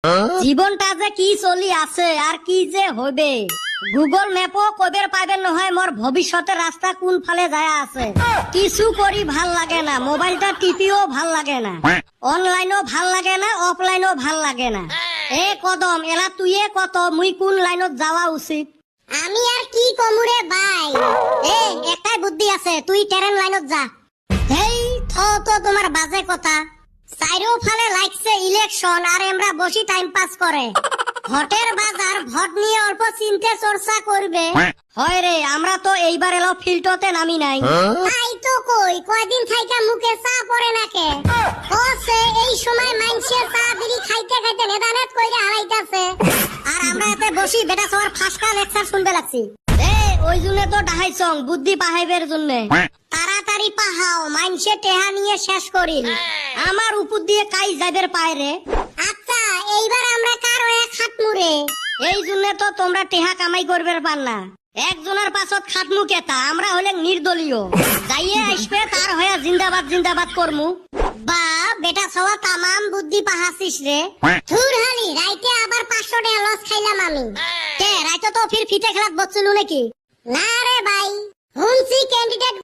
জীবনটা যে কি চলি আছে আর কি যে হইবে গুগল ম্যাপও কবের পাইবেন নহয় মোর ভবিষ্যতের রাস্তা কোন ফালে যায় আছে কিছু করি ভাল লাগে না মোবাইলটা টিপিও ভাল লাগে না অনলাইনও ভাল লাগে না অফলাইনও ভাল লাগে না এ কদম এলা তুইয়ে কত মুই কোন লাইনত যাওয়া উচিত আমি আর কি কমুরে ভাই এ একটাই বুদ্ধি আছে তুই ট্রেন লাইনত যা হেই তো তোমার বাজে কথা চাইরো ফালে লাগছে ইলেকশন আর আমরা বসি টাইম পাস করে ভোটের বাজার ভোট নিয়ে অল্প চিন্তা চর্চা করবে হয় রে আমরা তো এইবার এলো ফিল্ডতে নামি নাই তাই তো কই কয়দিন থাইকা মুখে চা পড়ে নাকে ওসে এই সময় মানুষের চা বিড়ি খাইতে খাইতে নেদানেত কইরা হারাইতাছে আর আমরা এতে বসি বেটা সবার ফাঁসকা লেকচার শুনতে লাগছি এ ওই জন্য তো ডাহাইছং বুদ্ধি পাহাইবের জন্য তাড়াতাড়ি পাহাও মাইনসে টেহা নিয়ে শেষ করিল আমার উপর দিয়ে কাই যাইবের পায় রে আচ্ছা এইবার আমরা কার হয়ে খাটমু রে এই জন্য তো তোমরা টেহা কামাই করবের পার না একজনের পাছত খাটমু কেতা আমরা হলে নির্দলীয় যাইয়ে আসবে তার হয়ে জিন্দাবাদ জিন্দাবাদ করমু বা বেটা সওয়া তামাম বুদ্ধি পাহাছিস রে থুর হালি রাইতে আবার 500 টাকা লস খাইলাম আমি কে রাইতো তো ফির ফিতে খেলাত বসছিল নাকি না রে ভাই হুনসি ক্যান্ডিডেট